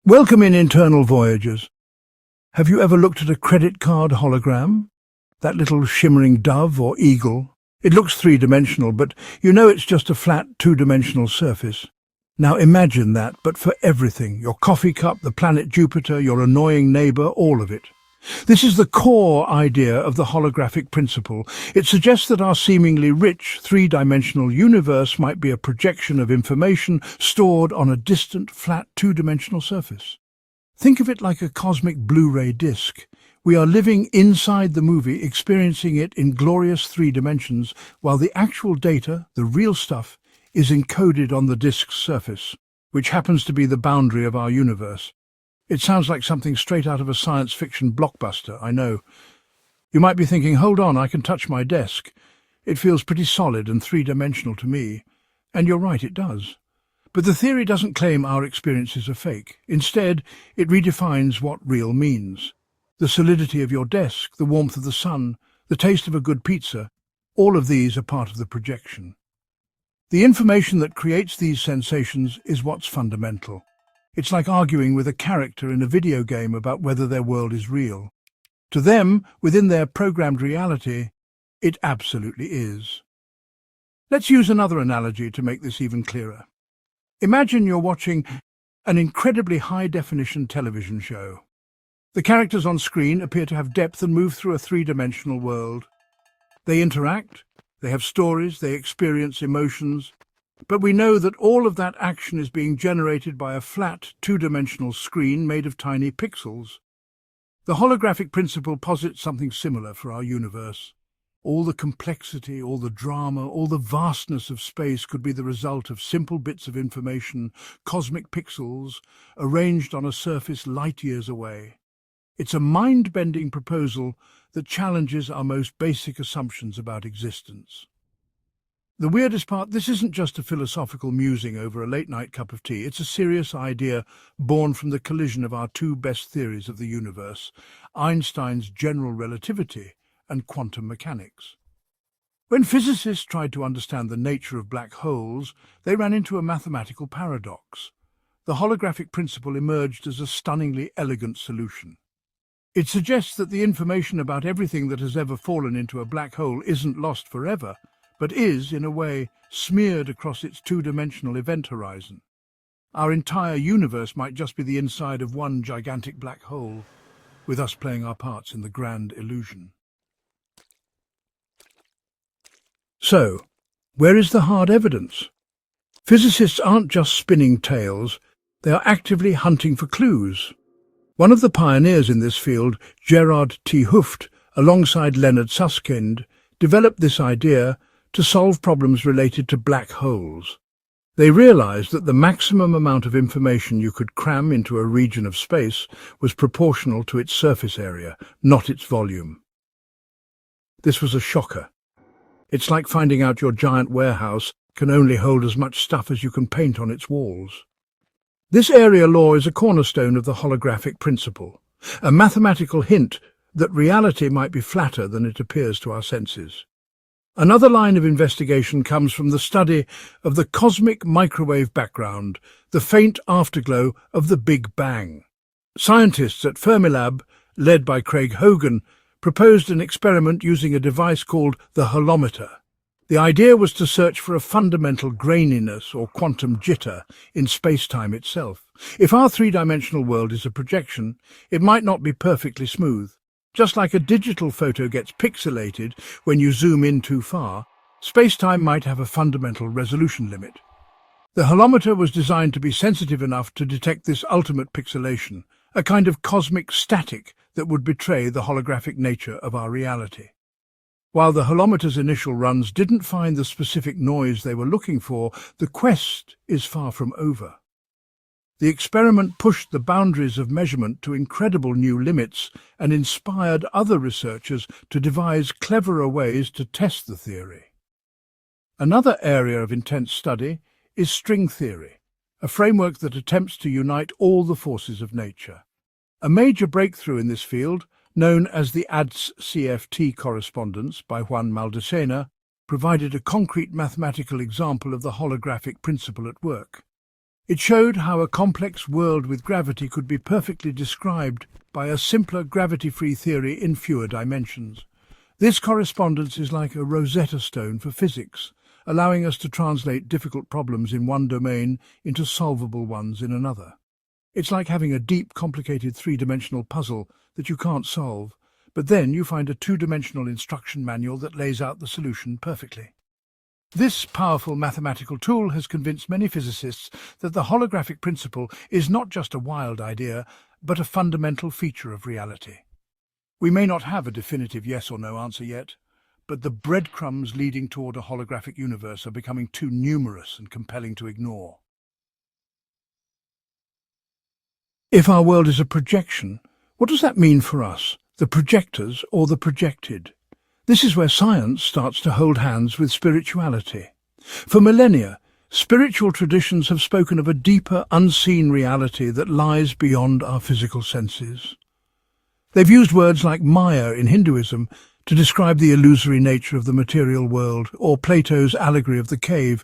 Welcome in Internal Voyagers. Have you ever looked at a credit card hologram? That little shimmering dove or eagle? It looks three-dimensional, but you know it's just a flat two-dimensional surface. Now imagine that, but for everything. Your coffee cup, the planet Jupiter, your annoying neighbour, all of it. This is the core idea of the holographic principle. It suggests that our seemingly rich three-dimensional universe might be a projection of information stored on a distant, flat two-dimensional surface. Think of it like a cosmic Blu-ray disc. We are living inside the movie, experiencing it in glorious three dimensions, while the actual data, the real stuff, is encoded on the disc's surface, which happens to be the boundary of our universe. It sounds like something straight out of a science fiction blockbuster, I know. You might be thinking, hold on, I can touch my desk. It feels pretty solid and three-dimensional to me. And you're right, it does. But the theory doesn't claim our experiences are fake. Instead, it redefines what real means. The solidity of your desk, the warmth of the sun, the taste of a good pizza, all of these are part of the projection. The information that creates these sensations is what's fundamental. It's like arguing with a character in a video game about whether their world is real. To them, within their programmed reality, it absolutely is. Let's use another analogy to make this even clearer. Imagine you're watching an incredibly high-definition television show. The characters on screen appear to have depth and move through a three-dimensional world. They interact, they have stories, they experience emotions, but we know that all of that action is being generated by a flat, two-dimensional screen made of tiny pixels. The holographic principle posits something similar for our universe. All the complexity, all the drama, all the vastness of space could be the result of simple bits of information, cosmic pixels, arranged on a surface light years away. It's a mind-bending proposal that challenges our most basic assumptions about existence. The weirdest part, this isn't just a philosophical musing over a late-night cup of tea. It's a serious idea born from the collision of our two best theories of the universe, Einstein's general relativity and quantum mechanics. When physicists tried to understand the nature of black holes, they ran into a mathematical paradox. The holographic principle emerged as a stunningly elegant solution. It suggests that the information about everything that has ever fallen into a black hole isn't lost forever, but is, in a way, smeared across its two-dimensional event horizon. Our entire universe might just be the inside of one gigantic black hole, with us playing our parts in the grand illusion. So, where is the hard evidence? Physicists aren't just spinning tales, they are actively hunting for clues. One of the pioneers in this field, Gerard T. Hooft, alongside Leonard Susskind, developed this idea to solve problems related to black holes. They realized that the maximum amount of information you could cram into a region of space was proportional to its surface area, not its volume. This was a shocker. It's like finding out your giant warehouse can only hold as much stuff as you can paint on its walls. This area law is a cornerstone of the holographic principle, a mathematical hint that reality might be flatter than it appears to our senses. Another line of investigation comes from the study of the cosmic microwave background, the faint afterglow of the Big Bang. Scientists at Fermilab, led by Craig Hogan, proposed an experiment using a device called the holometer. The idea was to search for a fundamental graininess or quantum jitter in space-time itself. If our three-dimensional world is a projection, it might not be perfectly smooth. Just like a digital photo gets pixelated when you zoom in too far, space-time might have a fundamental resolution limit. The holometer was designed to be sensitive enough to detect this ultimate pixelation, a kind of cosmic static that would betray the holographic nature of our reality. While the holometer's initial runs didn't find the specific noise they were looking for, the quest is far from over. The experiment pushed the boundaries of measurement to incredible new limits and inspired other researchers to devise cleverer ways to test the theory. Another area of intense study is string theory, a framework that attempts to unite all the forces of nature. A major breakthrough in this field, known as the ADS-CFT correspondence by Juan Maldacena, provided a concrete mathematical example of the holographic principle at work. It showed how a complex world with gravity could be perfectly described by a simpler gravity-free theory in fewer dimensions. This correspondence is like a Rosetta Stone for physics, allowing us to translate difficult problems in one domain into solvable ones in another. It's like having a deep, complicated three-dimensional puzzle that you can't solve, but then you find a two-dimensional instruction manual that lays out the solution perfectly. This powerful mathematical tool has convinced many physicists that the holographic principle is not just a wild idea, but a fundamental feature of reality. We may not have a definitive yes or no answer yet, but the breadcrumbs leading toward a holographic universe are becoming too numerous and compelling to ignore. If our world is a projection, what does that mean for us, the projectors or the projected? This is where science starts to hold hands with spirituality. For millennia, spiritual traditions have spoken of a deeper, unseen reality that lies beyond our physical senses. They've used words like Maya in Hinduism to describe the illusory nature of the material world, or Plato's allegory of the cave,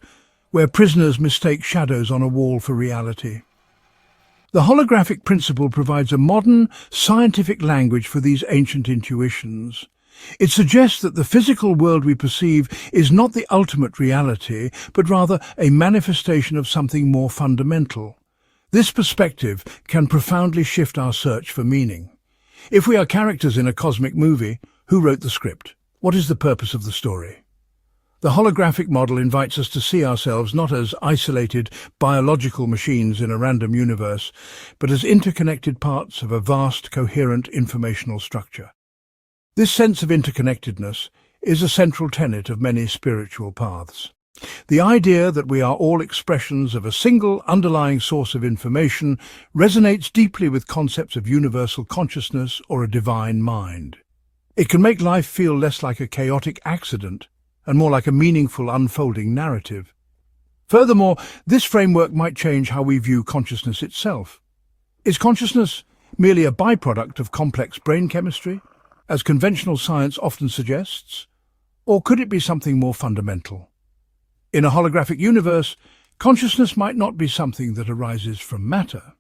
where prisoners mistake shadows on a wall for reality. The holographic principle provides a modern, scientific language for these ancient intuitions. It suggests that the physical world we perceive is not the ultimate reality, but rather a manifestation of something more fundamental. This perspective can profoundly shift our search for meaning. If we are characters in a cosmic movie, who wrote the script? What is the purpose of the story? The holographic model invites us to see ourselves not as isolated biological machines in a random universe, but as interconnected parts of a vast, coherent informational structure. This sense of interconnectedness is a central tenet of many spiritual paths. The idea that we are all expressions of a single underlying source of information resonates deeply with concepts of universal consciousness or a divine mind. It can make life feel less like a chaotic accident and more like a meaningful unfolding narrative. Furthermore, this framework might change how we view consciousness itself. Is consciousness merely a byproduct of complex brain chemistry, as conventional science often suggests, or could it be something more fundamental? In a holographic universe, consciousness might not be something that arises from matter.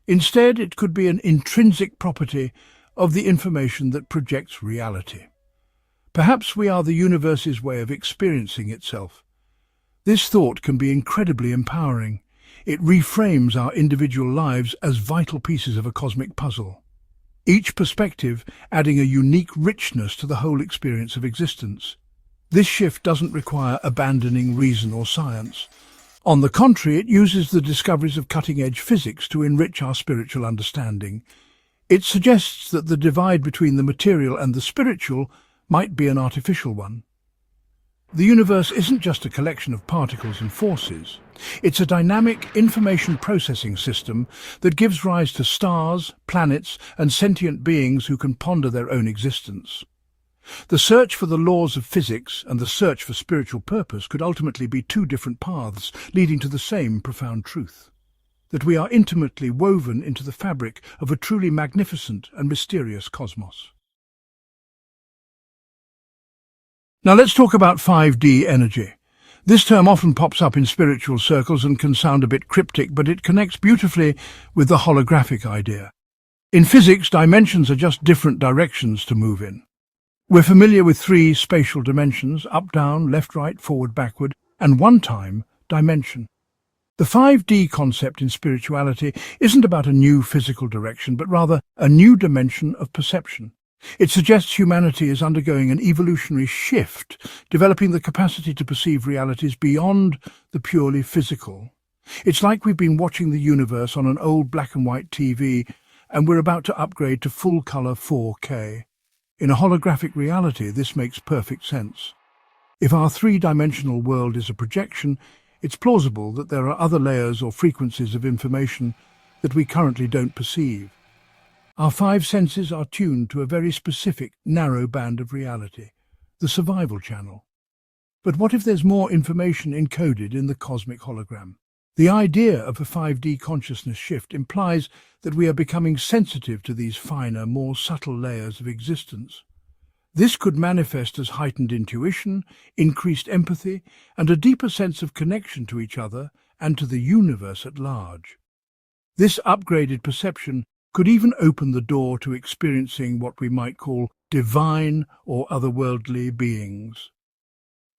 Instead, it could be an intrinsic property of the information that projects reality. Perhaps we are the universe's way of experiencing itself. This thought can be incredibly empowering. It reframes our individual lives as vital pieces of a cosmic puzzle, each perspective adding a unique richness to the whole experience of existence. This shift doesn't require abandoning reason or science. On the contrary, it uses the discoveries of cutting-edge physics to enrich our spiritual understanding. It suggests that the divide between the material and the spiritual might be an artificial one. The universe isn't just a collection of particles and forces. It's a dynamic information processing system that gives rise to stars, planets, and sentient beings who can ponder their own existence. The search for the laws of physics and the search for spiritual purpose could ultimately be two different paths leading to the same profound truth: that we are intimately woven into the fabric of a truly magnificent and mysterious cosmos. Now let's talk about 5D energy. This term often pops up in spiritual circles and can sound a bit cryptic, but it connects beautifully with the holographic idea. In physics, dimensions are just different directions to move in. We're familiar with three spatial dimensions: up, down, left, right, forward, backward, and one time dimension. The 5D concept in spirituality isn't about a new physical direction, but rather a new dimension of perception. It suggests humanity is undergoing an evolutionary shift, developing the capacity to perceive realities beyond the purely physical. It's like we've been watching the universe on an old black and white TV, and we're about to upgrade to full-color 4K. In a holographic reality, this makes perfect sense. If our three-dimensional world is a projection, it's plausible that there are other layers or frequencies of information that we currently don't perceive. Our five senses are tuned to a very specific, narrow band of reality, the survival channel. But what if there's more information encoded in the cosmic hologram? The idea of a 5D consciousness shift implies that we are becoming sensitive to these finer, more subtle layers of existence. This could manifest as heightened intuition, increased empathy, and a deeper sense of connection to each other and to the universe at large. This upgraded perception could even open the door to experiencing what we might call divine or otherworldly beings.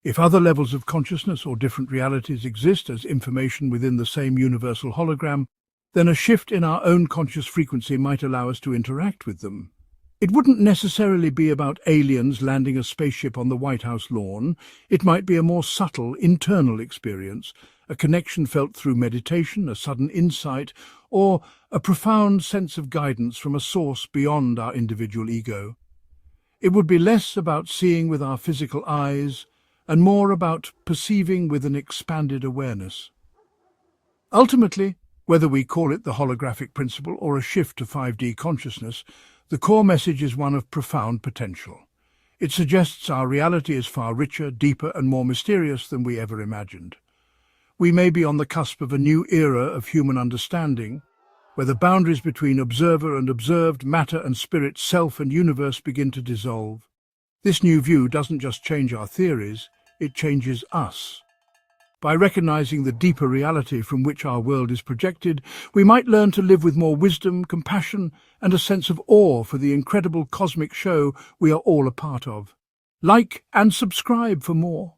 If other levels of consciousness or different realities exist as information within the same universal hologram, then a shift in our own conscious frequency might allow us to interact with them. It wouldn't necessarily be about aliens landing a spaceship on the White House lawn. It might be a more subtle, internal experience, a connection felt through meditation, a sudden insight, or a profound sense of guidance from a source beyond our individual ego. It would be less about seeing with our physical eyes and more about perceiving with an expanded awareness. Ultimately, whether we call it the holographic principle or a shift to 5D consciousness, the core message is one of profound potential. It suggests our reality is far richer, deeper, and more mysterious than we ever imagined. We may be on the cusp of a new era of human understanding, where the boundaries between observer and observed, matter and spirit, self and universe begin to dissolve. This new view doesn't just change our theories, it changes us. By recognizing the deeper reality from which our world is projected, we might learn to live with more wisdom, compassion, and a sense of awe for the incredible cosmic show we are all a part of. Like and subscribe for more.